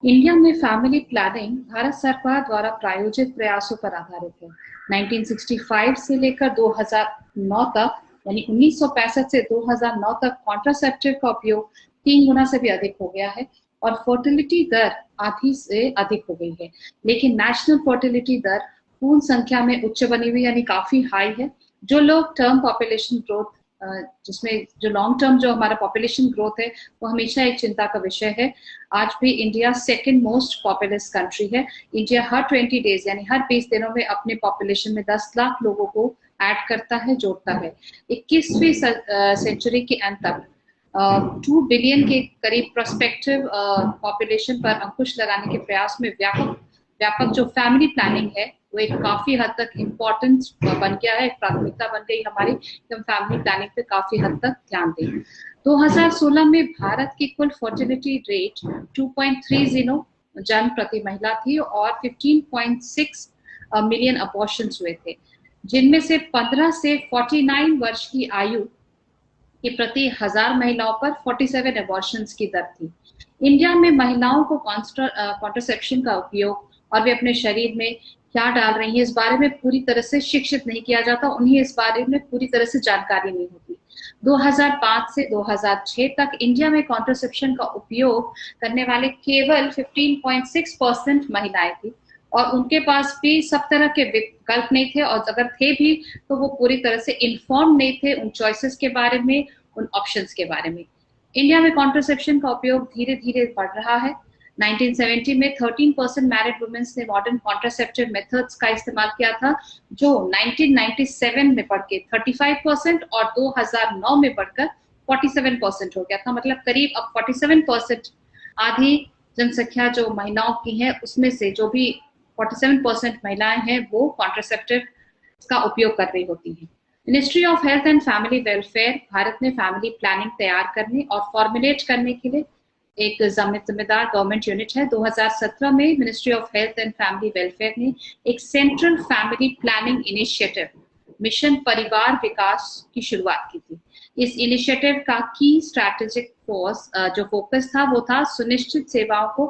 India में family planning Bharat सरकार द्वारा प्रायोजित प्रयासों पर आधारित है। 1965 से लेकर 2009 तक, यानी 1965 से 2009 तक कॉन्ट्रासेप्टिव का उपयोग 3 गुना से भी अधिक हो गया है और फर्टिलिटी दर आधी से अधिक हो गई है। लेकिन नेशनल फर्टिलिटी दर पूर्ण संख्या में उच्च बनी हुई, यानी काफी हाई है। जो लोग टर्म पॉपुलेशन ग्रोथ, जिसमें जो लॉन्ग टर्म जो हमारा पॉपुलेशन ग्रोथ है, वो हमेशा एक चिंता का विषय है। आज भी India second most populous country है। इंडिया हर 20 डेज, यानी हर 20 दिनों में अपने पॉपुलेशन में 10 लाख लोगों को ऐड करता है, जोड़ता है। 21वीं सेंचुरी के अंत तक 2 बिलियन के करीब प्रोस्पेक्टिव पॉपुलेशन पर अंकुश लगाने के प्रयास में व्यापक जो फैमिली प्लानिंग है वो एक काफी हद तक इम्पोर्टेंट बन गया है, एक प्राथमिकता बन गई हमारी। हम फैमिली प्लानिंग पे काफी हद तक ध्यान दें। 2016 में भारत की कुल फर्टिलिटी रेट 2.30 जन्म प्रति महिला थी और 15.6 मिलियन अबॉर्शंस हुए थे, जिनमें से 15 से 49 वर्ष की आयु कि प्रति 1000 महिलाओं पर 47 अबॉर्शंस की दर थी। इंडिया में महिलाओं को कॉन्ट्रासेप्शन का उपयोग और वे अपने शरीर में क्या डाल रही हैं इस बारे में पूरी तरह से शिक्षित नहीं किया जाता, उन्हें इस बारे में पूरी तरह से जानकारी नहीं होती। 2005 से 2006 तक इंडिया में कॉन्ट्रासेप्शन का उपयोग करने वाले केवल 15.6% महिलाएं थी और उनके पास भी सब तरह के विकल्प नहीं थे, और अगर थे भी तो वो पूरी तरह से इन्फॉर्म नहीं थे उन चॉइसेस के बारे में, उन ऑप्शंस के बारे में। इंडिया में कॉन्ट्रासेप्शन का उपयोग धीरे धीरे बढ़ रहा है। 1970 में 13% मैरिड वुमेन्स ने मॉडर्न कॉन्ट्रासेप्टिव मेथड्स का इस्तेमाल किया था, जो 1997 में बढ़ के 35% और 2009 में बढ़कर 47% हो गया था। मतलब करीब अब 47%, आधी जनसंख्या जो महिलाओं की है उसमें से जो भी 47% महिलाएं हैं वो कॉन्ट्रासेप्टिव का उपयोग कर रही होती हैं। Ministry of health and family welfare Bharat में फैमिली प्लानिंग तैयार करने और फॉर्मुलेट करने के लिए एक जिम्मेदार गवर्नमेंट यूनिट है। 2017 में ministry of health and family welfare ने एक central family planning initiative mission परिवार विकास की शुरुआत की थी। इस इनिशिएटिव का की स्ट्रैटेजिक जो फोकस था वो था सुनिश्चित सेवाओं को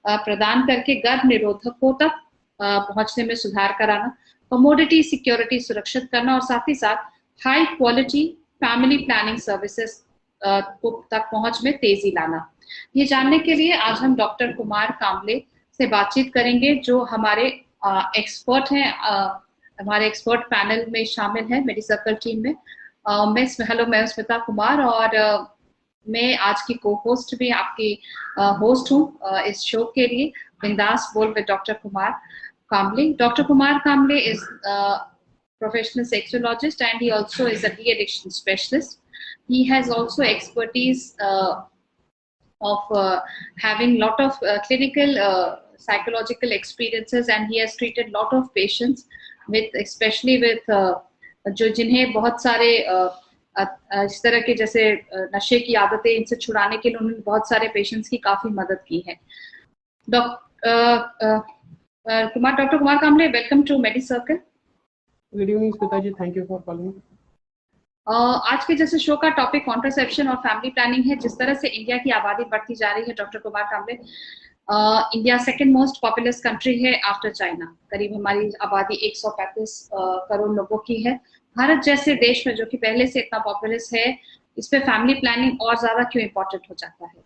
प्रदान करके गर्भ निरोधकों तक पहुंचने में सुधार कराना, कमोडिटी सिक्योरिटी सुरक्षित करना और साथ ही साथ high quality family planning services तक पहुंच में तेजी लाना। ये जानने के लिए आज हम डॉक्टर कुमार कामले से बातचीत करेंगे, जो हमारे एक्सपर्ट हैं, हमारे एक्सपर्ट पैनल में शामिल हैं मेडी सर्कल टीम में। मैं स्मिता कुमार और मैं आज की को होस्ट भी आपकी होस्ट हूँ इस शो के लिए, बिंदास बोल with doctor Kumar Kamle. Dr. Kumar Kamble is a professional sexologist and he also is a de-addiction specialist. He has also expertise of having lot of clinical psychological experiences, and he has treated lot of patients with, especially with जो जिन्हें बहुत सारे इस तरह के जैसे नशे की आदतें, इनसे छुड़ाने के लिए उन्होंने बहुत सारे पेशेंट्स की काफी मदद की है. Dr. Kumar Kamble, welcome to Medi Circle. Good evening, Smita ji. Thank you for calling. आज के जैसे शो का टॉपिक कॉन्ट्रासेप्शन और फैमिली प्लानिंग है. जिस तरह से इंडिया की आबादी बढ़ती जा रही है doctor Kumar Kamle, India second most populous country है आफ्टर चाइना. करीब हमारी आबादी 135 करोड़ लोगों की है. भारत जैसे देश में जो कि पहले से इतना पॉपुलस है, इस पे फैमिली प्लानिंग और ज्यादा क्यों इम्पोर्टेंट हो जाता है?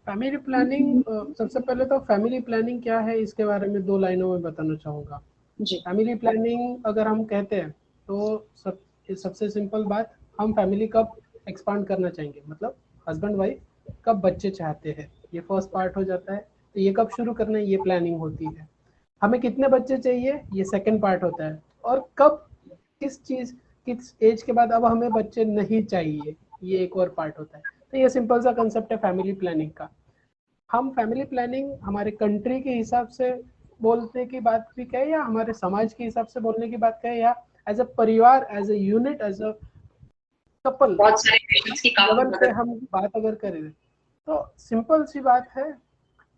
फैमिली प्लानिंग, सबसे पहले तो फैमिली प्लानिंग क्या है इसके बारे में 2 लाइनों में बताना चाहूँगा जी. फैमिली प्लानिंग अगर हम कहते हैं तो सबसे सिंपल बात, हम फैमिली कब एक्सपांड करना चाहेंगे, मतलब हस्बैंड वाइफ कब बच्चे चाहते हैं, ये फर्स्ट पार्ट हो जाता है. तो ये कब शुरू करना है, ये प्लानिंग होती है. हमें कितने बच्चे चाहिए, ये सेकंड पार्ट होता है. और कब, किस एज के बाद अब हमें बच्चे नहीं चाहिए, ये एक और पार्ट होता है. तो ये सिंपल सा कंसेप्ट है फैमिली प्लानिंग का. हम फैमिली प्लानिंग हमारे कंट्री के हिसाब से बोलने की बात भी कहें या हमारे समाज के हिसाब से बोलने की बात कहें या एज अ परिवार, as a unit, as a couple, बहुत सारे पेशेंट्स की लेवल पे हम बात अगर करें तो सिंपल सी बात है.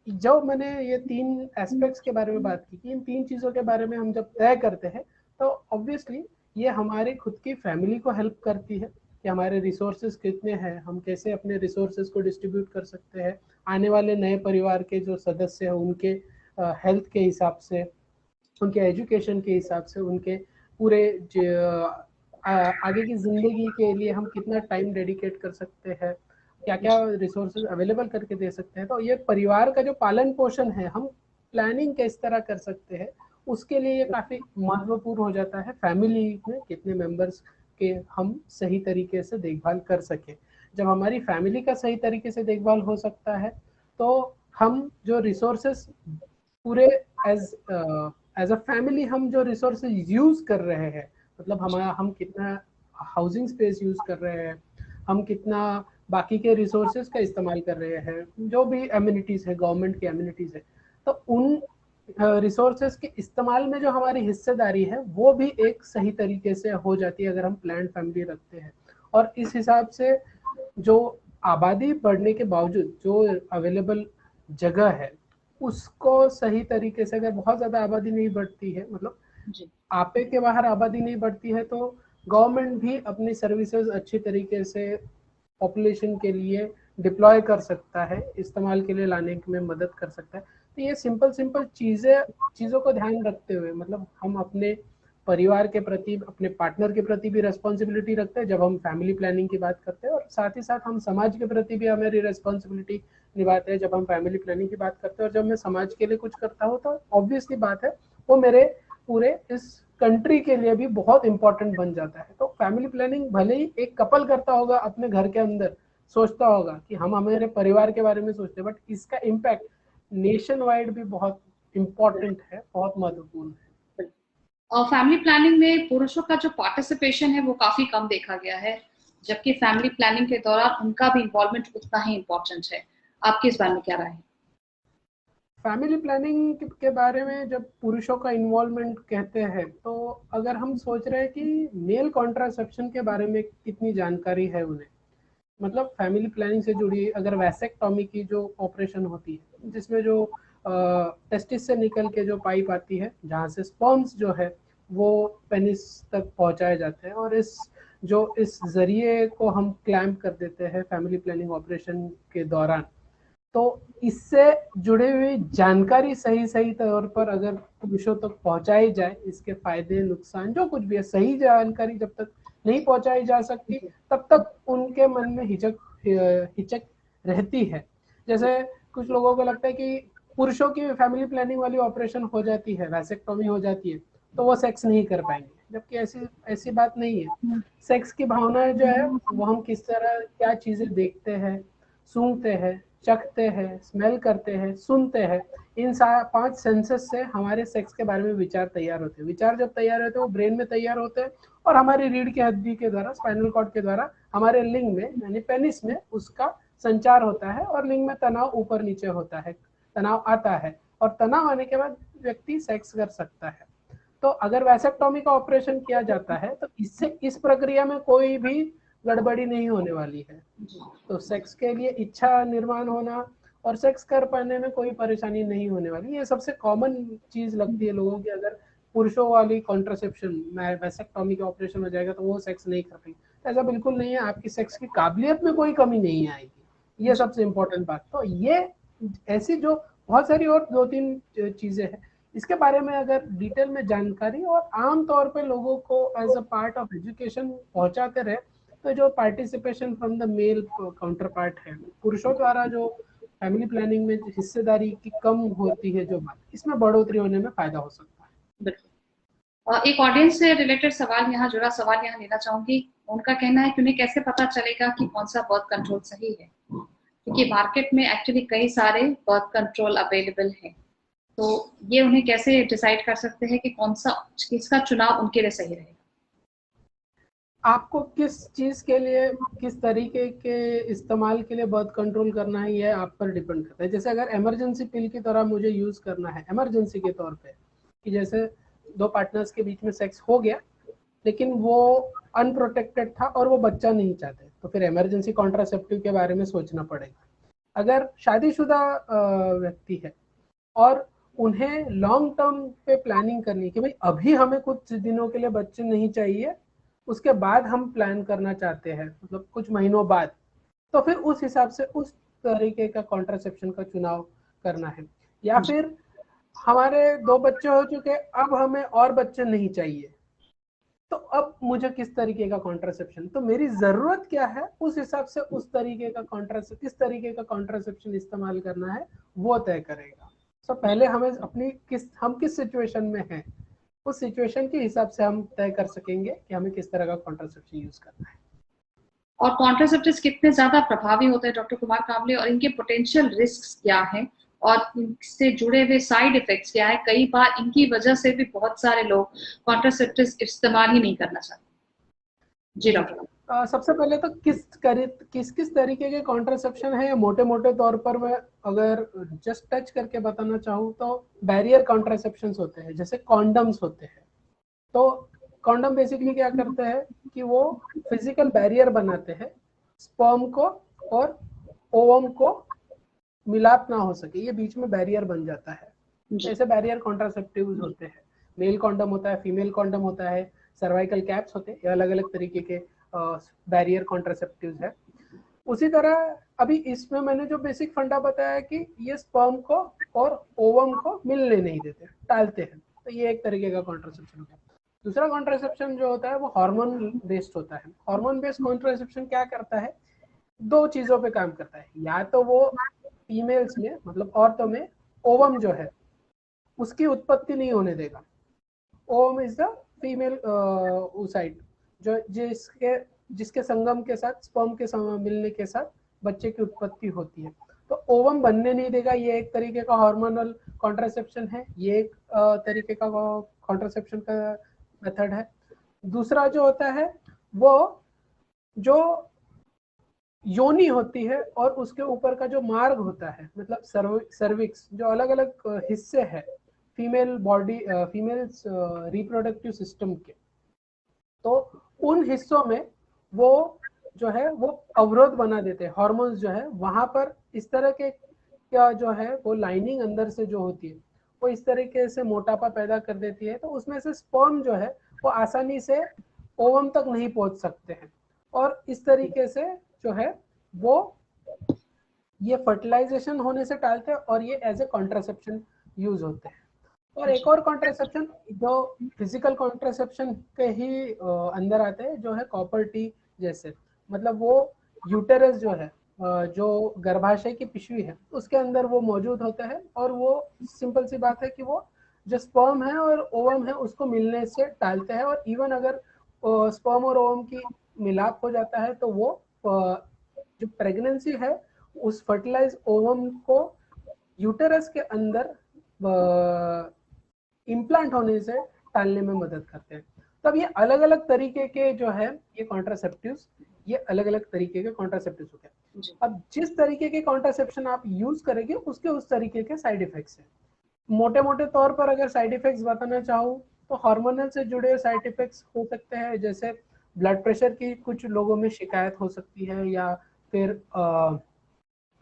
जब मैंने ये 3 एस्पेक्ट्स के बारे में बात की कि इन 3 चीज़ों के बारे में हम जब तय करते हैं तो ऑब्वियसली ये हमारे खुद की फैमिली को हेल्प करती है कि हमारे रिसोर्सेज कितने हैं, हम कैसे अपने रिसोर्सेज को डिस्ट्रीब्यूट कर सकते हैं आने वाले नए परिवार के जो सदस्य हैं उनके हेल्थ के हिसाब से, उनके एजुकेशन के हिसाब से, उनके पूरे आगे की ज़िंदगी के लिए हम कितना टाइम डेडिकेट कर सकते हैं, क्या क्या रिसोर्सेज अवेलेबल करके दे सकते हैं। तो ये परिवार का जो पालन पोषण है, हम प्लानिंग किस तरह कर सकते हैं, उसके लिए ये काफ़ी महत्वपूर्ण हो जाता है। फैमिली में कितने मेंबर्स के हम सही तरीके से देखभाल कर सकें। जब हमारी फैमिली का सही तरीके से देखभाल हो सकता है तो हम जो रिसोर्सेस पूरे एज एज अ फैमिली हम जो रिसोर्सेज यूज कर रहे हैं, मतलब हम कितना हाउसिंग स्पेस यूज कर रहे हैं, हम कितना बाकी के रिसोर्सेज का इस्तेमाल कर रहे हैं, जो भी एमिनिटीज है, गवर्नमेंट की एमिनिटीज है, तो उन रिसोर्सेज के इस्तेमाल में जो हमारी हिस्सेदारी है वो भी एक सही तरीके से हो जाती है अगर हम प्लान फैमिली रखते हैं। और इस हिसाब से जो आबादी बढ़ने के बावजूद जो अवेलेबल जगह है उसको सही तरीके से, अगर बहुत ज़्यादा आबादी नहीं बढ़ती है, मतलब आपे के बाहर आबादी नहीं बढ़ती है, तो गवर्नमेंट भी अपनी सर्विसेज अच्छी तरीके से पॉपुलेशन के लिए डिप्लॉय कर सकता है, इस्तेमाल के लिए लाने में मदद कर सकता है। तो ये सिंपल चीज़ों को ध्यान रखते हुए, मतलब हम अपने परिवार के प्रति, अपने पार्टनर के प्रति भी रिस्पॉन्सिबिलिटी रखते हैं जब हम फैमिली प्लानिंग की बात करते हैं, और साथ ही साथ हम समाज के प्रति भी हमारी रिस्पॉन्सिबिलिटी निभाते हैं जब हम फैमिली प्लानिंग की बात करते हैं। और जब मैं समाज के लिए कुछ करता हूँ तो ऑब्वियसली बात है वो मेरे पूरे इस कंट्री के लिए भी बहुत इंपॉर्टेंट बन जाता है। तो फैमिली प्लानिंग भले ही एक कपल करता होगा अपने घर के अंदर, सोचता होगा कि हम हमारे परिवार के बारे में सोचते हैं, बट इसका इम्पैक्ट नेशन वाइड भी बहुत इम्पोर्टेंट है, बहुत महत्वपूर्ण है। और फैमिली प्लानिंग में पुरुषों का जो पार्टिसिपेशन है वो काफी कम देखा गया है, जबकि फैमिली प्लानिंग के दौरान उनका भी इन्वॉल्वमेंट उतना ही इम्पोर्टेंट है। आपकी इस बारे में क्या राय है? फैमिली प्लानिंग के बारे में जब पुरुषों का इन्वॉल्वमेंट कहते हैं, तो अगर हम सोच रहे हैं कि मेल कॉन्ट्रासेप्शन के बारे में कितनी जानकारी है उन्हें, मतलब फैमिली प्लानिंग से जुड़ी अगर वैसेक्टॉमी की जो ऑपरेशन होती है, जिसमें जो टेस्टिस से निकल के जो पाइप आती है जहाँ से स्पर्म्स जो है वो पेनिस तक पहुंचाए जाते हैं, और इस जरिए को हम क्लैम्प कर देते हैं फैमिली प्लानिंग ऑपरेशन के दौरान। तो इससे जुड़ी हुई जानकारी सही सही तौर पर अगर पुरुषों तक पहुंचाई जाए, इसके फायदे नुकसान जो कुछ भी है, सही जानकारी जब तक नहीं पहुंचाई जा सकती तब तक उनके मन में हिचक रहती है। जैसे कुछ लोगों को लगता है कि पुरुषों की फैमिली प्लानिंग वाली ऑपरेशन हो जाती है, वैसेक्टॉमी हो जाती है, तो वो सेक्स नहीं कर पाएंगे, जबकि ऐसी ऐसी बात नहीं है। सेक्स की भावना जो है वो हम किस तरह क्या चीजें देखते हैं, सूंघते हैं, चखते हैं, स्मेल करते हैं, सुनते हैं, इन 5 सेंसेस से हमारे सेक्स के बारे में विचार तैयार होते हैं। विचार जब तैयार होते हैं वो ब्रेन में तैयार होते हैं, और हमारी रीढ़ की हड्डी के द्वारा, स्पाइनल कॉर्ड के द्वारा हमारे लिंग में यानी पेनिस में उसका संचार होता है, और लिंग में तनाव ऊपर नीचे होता है, तनाव आता है, और तनाव आने के बाद व्यक्ति सेक्स कर सकता है। तो अगर वैसेक्टॉमी का ऑपरेशन किया जाता है तो इससे इस प्रक्रिया में कोई भी गड़बड़ी नहीं होने वाली है। तो सेक्स के लिए इच्छा निर्माण होना और सेक्स कर पाने में कोई परेशानी नहीं होने वाली। ये सबसे कॉमन चीज लगती है लोगों की, अगर पुरुषों वाली कॉन्ट्रासेप्शन में वैसेक्टॉमी का ऑपरेशन हो जाएगा तो वो सेक्स नहीं कर पाएंगे। तो ऐसा बिल्कुल नहीं है, आपकी सेक्स की काबिलियत में कोई कमी नहीं आएगी, ये सबसे इम्पोर्टेंट बात। तो ये ऐसी जो बहुत सारी और 2-3 चीजें हैं, इसके बारे में अगर डिटेल में जानकारी और आम तौर पे लोगों को as a part of education पहुंचाते रहे, तो जो participation from the male counterpart है, पुरुषों द्वारा जो फैमिली प्लानिंग में हिस्सेदारी की कम होती है जो बात, इसमें बढ़ोतरी होने में फायदा हो सकता है। बिल्कुल। एक ऑडियंस से रिलेटेड सवाल यहाँ जुड़ा सवाल यहाँ लेना चाहूंगी। उनका कहना है कि उन्हें कैसे पता चलेगा कि कौन सा बर्थ कंट्रोल सही है, क्योंकि मार्केट में एक्चुअली कई सारे बर्थ कंट्रोल अवेलेबल हैं, तो ये उन्हें कैसे डिसाइड कर सकते हैं कि कौन सा, किसका चुनाव उनके लिए सही रहेगा? आपको किस चीज के लिए, किस तरीके के इस्तेमाल के लिए बर्थ कंट्रोल करना है, ये आप पर डिपेंड करता है। जैसे अगर इमरजेंसी पिल की तरह मुझे यूज करना है इमरजेंसी के तौर पे, कि जैसे 2 पार्टनर्स के बीच में सेक्स हो गया लेकिन वो अनप्रोटेक्टेड था और वो बच्चा नहीं चाहते, तो फिर इमरजेंसी कॉन्ट्रासेप्टिव के बारे में सोचना पड़ेगा। अगर शादीशुदा व्यक्ति है और उन्हें लॉन्ग टर्म पे प्लानिंग करनी कि भाई अभी हमें कुछ दिनों के लिए बच्चे नहीं चाहिए, उसके बाद हम प्लान करना चाहते हैं, मतलब कुछ महीनों बाद, तो फिर उस हिसाब से उस तरीके का कॉन्ट्रासेप्शन का चुनाव करना है। या फिर हमारे 2 बच्चे हो चुके, अब हमें और बच्चे नहीं चाहिए, तो अब मुझे किस तरीके का कॉन्ट्रासेप्शन, तो मेरी जरूरत क्या है उस हिसाब से उस तरीके का किस तरीके का कॉन्ट्रासेप्शन इस्तेमाल करना है वो तय करेगा। तो पहले हमें अपनी हम किस सिचुएशन में हैं, उस सिचुएशन के हिसाब से हम तय कर सकेंगे कि हमें किस तरह का कॉन्ट्रासेप्शन यूज करना है। और कॉन्ट्रासेप्टिव्स कितने ज्यादा प्रभावी होते हैं डॉक्टर कुमार कांबले, और इनके पोटेंशियल रिस्क क्या है और इनसे जुड़े हुए साइड इफेक्ट्स क्या है? कई बार इनकी वजह से भी बहुत सारे लोग कॉन्ट्रासेप्टिव्स इस्तेमाल ही नहीं करना चाहते। जी डॉक्टर। सबसे पहले तो किस तरीके के कॉन्ट्रासेप्शन है, मोटे मोटे तौर पर मैं अगर जस्ट टच करके बताना चाहूँ तो बैरियर कॉन्ट्रासेप्शंस होते हैं, जैसे कॉन्डम्स होते हैं। तो कॉन्डम बेसिकली क्या करते हैं कि वो फिजिकल बैरियर बनाते हैं, स्पर्म को और ओवम को मिलाप ना हो सके, ये बीच में बैरियर बन जाता है। ऐसे बैरियर कॉन्ट्रासेप्टिव्स होते हैं। मेल कॉन्डम होता है, फीमेल कॉन्डम होता है, सर्वाइकल कैप्स होते हैं, ये अलग अलग तरीके के बैरियर कॉन्ट्रासेप्टिव्स है। उसी तरह अभी इसमें मैंने जो बेसिक फंडा बताया कि ये स्पर्म को और ओवम को मिलने नहीं देते, टालते हैं, तो ये एक तरीके का कॉन्ट्रासेप्शन होता है। दूसरा कॉन्ट्रासेप्शन जो होता है वो हार्मोन बेस्ड होता है। हार्मोन बेस्ड कॉन्ट्रासेप्शन क्या करता है, 2 चीजों पे काम करता है। या तो वो फीमेल्स में, मतलब औरतों में ओवम जो है उसकी उत्पत्ति नहीं होने देगा। Ovum is the female oocyte जो जिसके संगम के साथ स्पर्म के मिलने के साथ बच्चे की उत्पत्ति होती है, तो ओवम बनने नहीं देगा। ये एक तरीके का हार्मोनल कॉन्ट्रासेप्शन है, ये एक तरीके का कॉन्ट्रासेप्शन का मेथड है। दूसरा जो होता है वो जो योनि होती है और उसके ऊपर का जो मार्ग होता है, मतलब सर्विक्स, जो अलग अलग हिस्से हैं female body, females reproductive system के, तो उन हिस्सों में वो जो है वो अवरोध बना देते हैं। हॉर्मोन्स जो है वहां पर इस तरह के क्या जो है वो लाइनिंग अंदर से जो होती है वो इस तरीके से मोटापा पैदा कर देती है, तो उसमें से स्पर्म जो है वो आसानी से ओवम तक नहीं पहुंच सकते हैं, और इस तरीके से जो है वो ये फर्टिलाइजेशन होने से टालते हैं और ये एज ए कॉन्ट्रासेप्शन यूज होते हैं। और एक और कॉन्ट्रासेप्शन जो फिजिकल कॉन्ट्रासेप्शन के ही अंदर आते हैं, जो है कॉपर टी जैसे, मतलब वो यूटेरस जो है, जो गर्भाशय की पिशवी है उसके अंदर वो मौजूद होता है, और वो सिंपल सी बात है कि वो जो स्पर्म है और ओवम है उसको मिलने से टालते हैं। और इवन अगर स्पर्म और ओवम की मिलाप हो जाता है तो वो जो प्रेगनेंसी है उस फर्टिलाइज ओवम को यूटेरस के अंदर इम्प्लांट होने से टालने में मदद करते हैं। तब ये अलग अलग तरीके के जो है ये कॉन्ट्रासेप्टिव्स, ये अलग अलग तरीके के कॉन्ट्रासेप्टिव्स होते हैं। अब जिस तरीके के कॉन्ट्रासेप्शन आप यूज करेंगे उसके उस तरीके के साइड इफेक्ट्स हैं। मोटे मोटे तौर पर अगर साइड इफेक्ट्स बताना चाहूँ तो हार्मोनल से जुड़े साइड इफेक्ट्स हो सकते हैं, जैसे ब्लड प्रेशर की कुछ लोगों में शिकायत हो सकती है, या फिर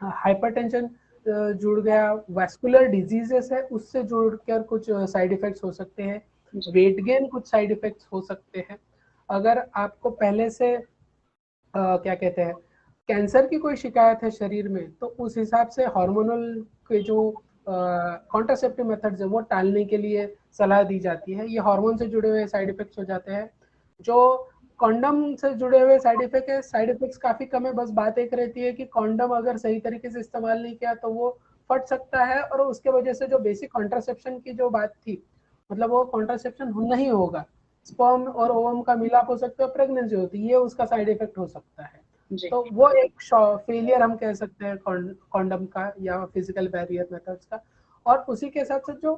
हाइपरटेंशन जुड़ गया, वैस्कुलर डिजीजेस है उससे जुड़कर कुछ साइड इफेक्ट्स हो सकते हैं, वेट गेन कुछ साइड इफेक्ट्स हो सकते हैं। अगर आपको पहले से क्या कहते हैं कैंसर की कोई शिकायत है शरीर में, तो उस हिसाब से हार्मोनल के जो कॉन्ट्रासेप्टिव मेथड्स है वो टालने के लिए सलाह दी जाती है। ये हार्मोन से जुड़े हुए साइड इफेक्ट्स हो जाते हैं। जो कॉन्डम से जुड़े हुए साइड इफेक्ट है, साइड इफेक्ट्स काफी कम है, बस बात एक रहती है कि कॉन्डम अगर सही तरीके से इस्तेमाल नहीं किया तो वो फट सकता है, और उसके वजह से जो बेसिक कॉन्ट्रासेप्शन की जो बात थी, मतलब वो कॉन्ट्रासेप्शन नहीं होगा, स्पर्म और ओवम का मिलाप हो सकता है, प्रेगनेंसी होती है, ये उसका साइड इफेक्ट हो सकता है। तो वो एक फेलियर हम कह सकते हैं कॉन्डम का या फिजिकल बैरियर मेथड्स का। और उसी के साथ साथ जो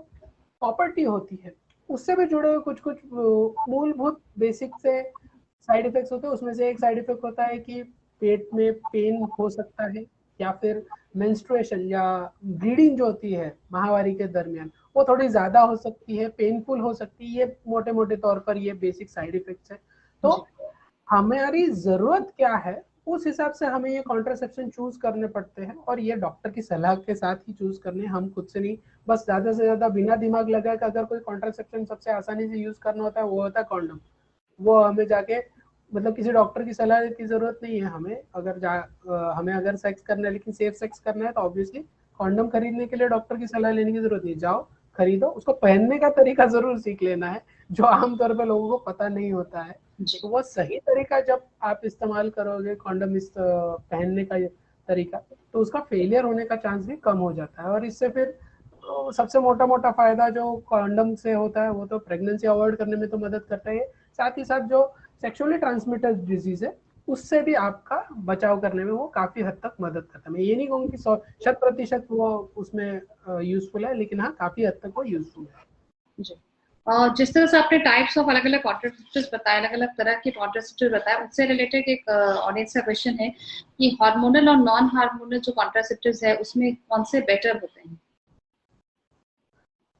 प्रॉपर्टी होती है उससे भी जुड़े हुए कुछ कुछ मूलभूत बेसिक से साइड इफेक्ट्स होते हैं। उसमें से एक साइड इफेक्ट होता है कि पेट में पेन हो सकता है, या फिर मेंस्ट्रुएशन या ब्लीडिंग जो होती है माहवारी के दरमियान वो थोड़ी ज्यादा हो सकती है, पेनफुल हो सकती है। ये मोटे मोटे तौर पर ये बेसिक साइड इफेक्ट्स है। तो हमारी जरूरत क्या है उस हिसाब से हमें ये कॉन्ट्रासेप्शन चूज करने पड़ते हैं, और ये डॉक्टर की सलाह के साथ ही चूज करने, हम खुद से नहीं। बस ज्यादा से ज्यादा बिना दिमाग लगाए कि अगर कोई कॉन्ट्रासेप्शन सबसे आसानी से यूज करना होता है वो होता है कॉन्डम। वो हमें जाके मतलब किसी डॉक्टर की सलाह की जरूरत नहीं है हमें। हमें अगर सेक्स करना है लेकिन सेफ सेक्स करना है तो ऑब्वियसली कॉन्डम खरीदने के लिए डॉक्टर की सलाह लेने की जरूरत नहीं। जाओ खरीदो, उसको पहनने का तरीका जरूर सीख लेना है जो आमतौर पर लोगों को पता नहीं होता है। तो वो सही तरीका जब आप इस्तेमाल करोगे कॉन्डम पहनने का तरीका, तो उसका फेलियर होने का चांस भी कम हो जाता है। और इससे फिर तो सबसे मोटा मोटा फायदा जो कॉन्डम से होता है वो तो प्रेगनेंसी अवॉइड करने में तो मदद करता है, साथ ही साथ जो सेक्सुअली ट्रांसमिटेड डिजीज है उससे भी आपका बचाव करने में वो काफी हद तक मदद करता है। मैं ये नहीं कहूँगी कि 100% वो उसमें यूजफुल है, लेकिन हाँ काफी हद तक वो यूजफुल है जी। और जिस तरह से आपने टाइप्स ऑफ अलग अलग कॉन्ट्रासेप्टिव्स बताए, अलग अलग तरह के कॉन्ट्रासेप्टिव बताए, उससे रिलेटेड एक ऑडियंस का क्वेश्चन है कि हार्मोनल और नॉन हार्मोनल जो कॉन्ट्रासेप्टिव्स है उसमें कौन से बेटर होते हैं?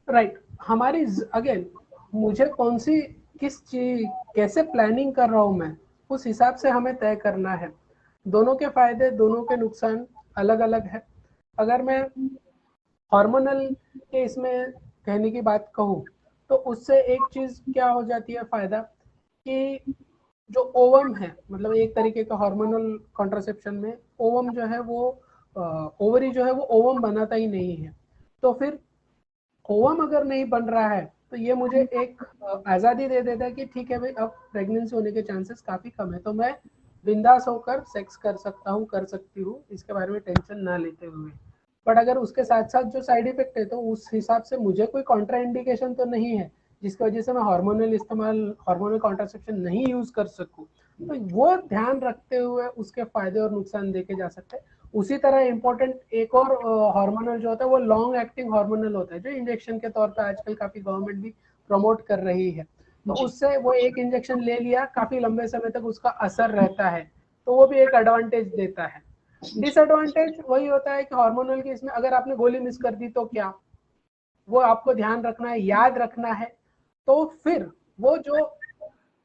राइट। हमारी अगेन मुझे कौन सी किस चीज कैसे प्लानिंग कर रहा हूं मैं, उस हिसाब से हमें तय करना है। दोनों के फायदे दोनों के नुकसान अलग अलग है। अगर मैं हार्मोनल के इसमें कहने की बात कहूँ तो उससे एक चीज क्या हो जाती है फायदा, कि जो ओवम है, मतलब एक तरीके का हार्मोनल कॉन्ट्रासेप्शन में ओवम जो है वो ओवरी जो है वो ओवम बनाता ही नहीं है। तो फिर ओवम अगर नहीं बन रहा है तो ये मुझे एक आज़ादी दे देता है कि ठीक है भाई अब प्रेगनेंसी होने के चांसेस काफ़ी कम है, तो मैं बिंदास होकर सेक्स कर सकता हूँ, कर सकती हूँ, इसके बारे में टेंशन ना लेते हुए। बट अगर उसके साथ साथ जो साइड इफेक्ट है तो उस हिसाब से मुझे कोई कॉन्ट्रा इंडिकेशन तो नहीं है जिसकी वजह से मैं हार्मोनल कॉन्ट्रासेप्शन नहीं यूज कर सकूँ। तो वो ध्यान रखते हुए उसके फायदे और नुकसान देखे जा सकते हैं। उसी तरह इम्पोर्टेंट एक और हार्मोनल जो होता है वो लॉन्ग एक्टिंग हार्मोनल होता है, जो इंजेक्शन के तौर पर आजकल काफी गवर्नमेंट भी प्रमोट कर रही है। तो उससे वो एक इंजेक्शन ले लिया, काफी लंबे समय तक उसका असर रहता है, तो वो भी एक एडवांटेज देता है। डिसएडवांटेज वही होता है कि हार्मोनल के इसमें अगर आपने गोली मिस कर दी तो क्या, वो आपको ध्यान रखना है, याद रखना है। तो फिर वो जो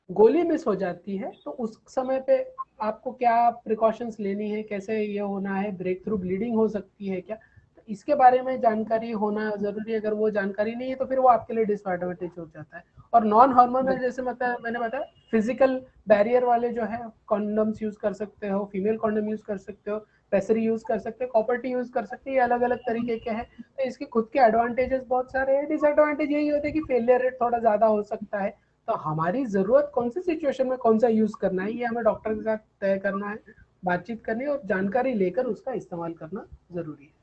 गोली मिस हो जाती है तो उस समय पे आपको क्या प्रिकॉशंस लेनी है, कैसे ये होना है, ब्रेक थ्रू ब्लीडिंग हो सकती है क्या, तो इसके बारे में जानकारी होना जरूरी है। अगर वो जानकारी नहीं है तो फिर वो आपके लिए डिसएडवांटेज हो जाता है। और नॉन हार्मोनल जैसे मैंने बताया फिजिकल बैरियर वाले जो है कॉन्डम्स यूज कर सकते हो, फीमेल कॉन्डम यूज कर सकते हो, पेसरी यूज कर सकते हो, कॉपर टी यूज कर सकते हो, ये अलग अलग तरीके के हैं। तो इसके खुद के एडवांटेजेस बहुत सारे हैं। डिसएडवांटेज यही होता है कि फेलियर रेट थोड़ा ज्यादा हो सकता है। तो हमारी जरूरत कौन सी सिचुएशन में कौन सा यूज करना है ये हमें डॉक्टर के साथ तय करना है, बातचीत करनी है और जानकारी लेकर उसका इस्तेमाल करना जरूरी है।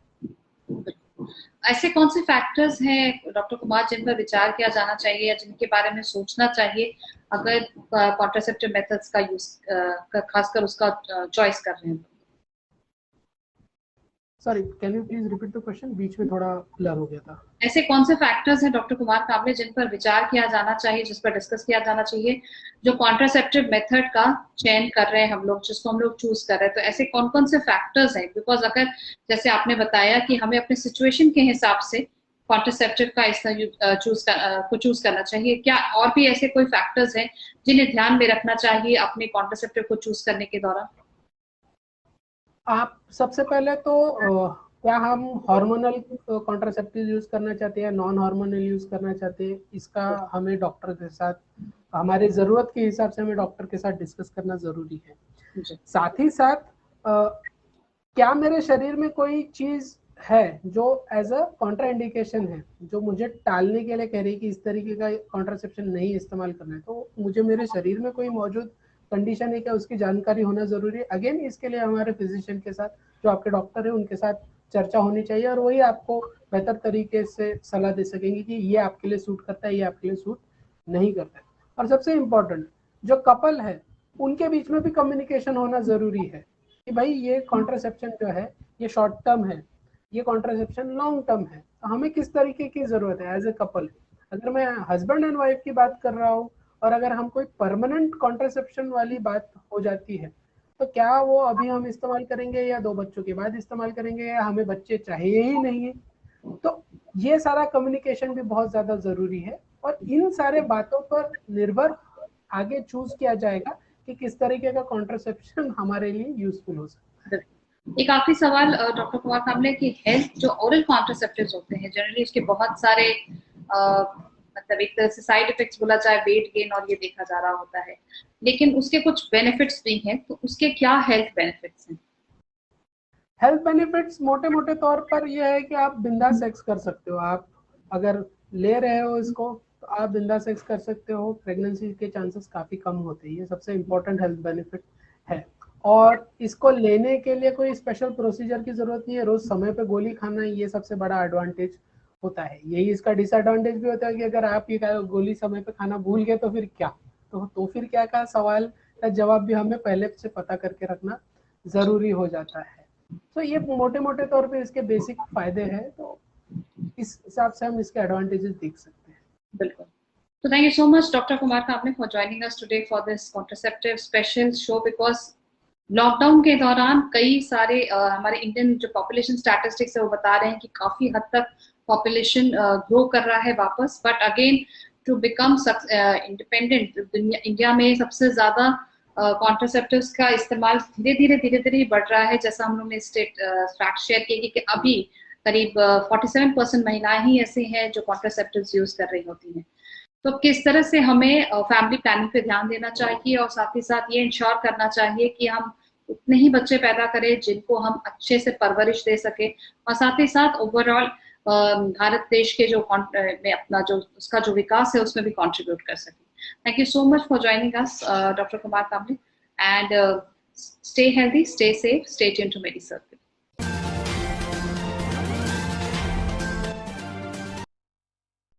ऐसे कौन से फैक्टर्स हैं डॉक्टर कुमार जिन पर विचार किया जाना चाहिए या जिनके बारे में सोचना चाहिए अगर कॉन्ट्रासेप्टिव मेथड्स का यूज खासकर उसका चॉइस कर रहे हैं? Sorry, can you please repeat the question, बीच में थोड़ा ब्लर हो गया था। ऐसे कौन से फैक्टर्स हैं डॉक्टर कुमार कामले जिन पर विचार किया जाना चाहिए, जिस पर डिस्कस किया जाना चाहिए, जो कॉन्ट्रासेप्टिव मेथड का चयन कर रहे हैं हम लोग, जिसको हम लोग चूज कर रहे हैं? तो ऐसे कौन कौन से फैक्टर्स हैं? बिकॉज अगर जैसे आपने बताया कि हमें अपने सिचुएशन के हिसाब से कॉन्ट्रासेप्टिव का चूज करना चाहिए, क्या और भी ऐसे कोई फैक्टर्स हैं जिन्हें ध्यान में रखना चाहिए अपने कॉन्ट्रासेप्टिव को चूज करने के दौरान? आप सबसे पहले तो क्या हम हार्मोनल कॉन्ट्रासेप्टिव यूज करना चाहते हैं, नॉन हार्मोनल यूज करना चाहते हैं, इसका हमें डॉक्टर के साथ हमारे जरूरत के हिसाब से हमें डॉक्टर के साथ डिस्कस करना जरूरी है। साथ ही साथ क्या मेरे शरीर में कोई चीज है जो एज अ कॉन्ट्रा इंडिकेशन है, जो मुझे टालने के लिए कह रही है कि इस तरीके का कॉन्ट्रासेप्शन नहीं इस्तेमाल करना है, तो मुझे मेरे शरीर में कोई मौजूद कंडीशन है क्या, उसकी जानकारी होना जरूरी है। अगेन इसके लिए हमारे फिजिशियन के साथ, जो आपके डॉक्टर है उनके साथ चर्चा होनी चाहिए और वही आपको बेहतर तरीके से सलाह दे सकेंगे कि ये आपके लिए सूट करता है, ये आपके लिए सूट नहीं करता है। और सबसे इम्पोर्टेंट, जो कपल है उनके बीच में भी कम्युनिकेशन होना जरूरी है कि भाई ये कॉन्ट्रासेप्शन जो है ये शॉर्ट टर्म है, ये कॉन्ट्रासेप्शन लॉन्ग टर्म है, तो हमें किस तरीके की जरूरत है एज ए कपल। अगर मैं हस्बैंड एंड वाइफ की बात कर रहा हूँ और अगर हम कोई परमानेंट कॉन्ट्रासेप्शन वाली बात हो जाती है तो क्या वो अभी हम इस्तेमाल करेंगे या 2 बच्चों के बाद इस्तेमाल करेंगे या हमें बच्चे चाहिए ही नहीं है। तो ये सारा कम्युनिकेशन भी बहुत ज्यादा जरूरी है और इन सारे बातों पर निर्भर आगे चूज किया जाएगा कि किस तरीके का कॉन्ट्रासेप्शन हमारे लिए यूजफुल हो सकता है। एक आखिरी सवाल डॉक्टर कुमार कामले की हेल्थ जो ओरल कॉन्ट्रासेप्टिव्स होते हैं जनरली उसके बहुत सारे मतलब एक तरह से साइड इफेक्ट्स बोला जाए, वेट गेन और ये देखा जा रहा होता है, लेकिन उसके कुछ बेनिफिट्स भी हैं, तो उसके क्या हेल्थ बेनिफिट्स हैं? हेल्थ बेनिफिट्स मोटे मोटे तौर पर यह है कि आप बिंदास सेक्स कर सकते हो। आप अगर ले रहे हो इसको तो आप बिंदास सेक्स कर सकते हो, प्रेगनेंसी के चांसेस काफ़ी कम होते हैं। ये सबसे इम्पोर्टेंट हेल्थ बेनिफिट है। और इसको लेने के लिए कोई स्पेशल प्रोसीजर की ज़रूरत नहीं है, रोज़ समय पे गोली खाना, ये सबसे बड़ा एडवांटेज होता है। यही इसका डिसएडवांटेज भी होता है कि अगर आप ये गोली समय पे खाना भूल गए तो फिर क्या, तो फिर क्या का सवाल का जवाब भी हमें पहले से पता करके रखना ज़रूरी हो जाता है। तो ये मोटे मोटे तौर पे इसके बेसिक फायदे हैं, तो इस हिसाब से हम इसके एडवांटेजेस देख सकते हैं। बिल्कुल। So thank you so much, Dr. Kumar Kamble, for joining us today for this contraceptive special show, because lockdown के दौरान कई सारे हमारे इंडियन जो पॉपुलेशन स्टैटिस्टिक्स है वो बता रहे हैं कि काफी हद तक पॉपुलेशन ग्रो कर रहा है वापस, but again to become independent India में सबसे ज्यादा कॉन्ट्रासेप्टिव्स का इस्तेमाल धीरे धीरे बढ़ रहा है। जैसा हम लोग ने फैक्ट शेयर किए कि अभी करीब 47% महिलाएं ही ऐसे हैं जो कॉन्ट्रासेप्टिव्स यूज कर रही होती हैं। तो किस तरह से हमें फैमिली प्लानिंग पे ध्यान देना चाहिए और साथ ही साथ ये इंश्योर करना चाहिए कि हम उतने ही बच्चे पैदा करें जिनको हम अच्छे से परवरिश दे सके, और साथ ही साथ ओवरऑल भारत देश के जो में अपना जो उसका जो विकास है उसमें भी कंट्रीब्यूट कर सके। Thank you so much for joining us doctor Kumar Kamle, and stay healthy, stay safe, stay tuned to मेडिसर्कल।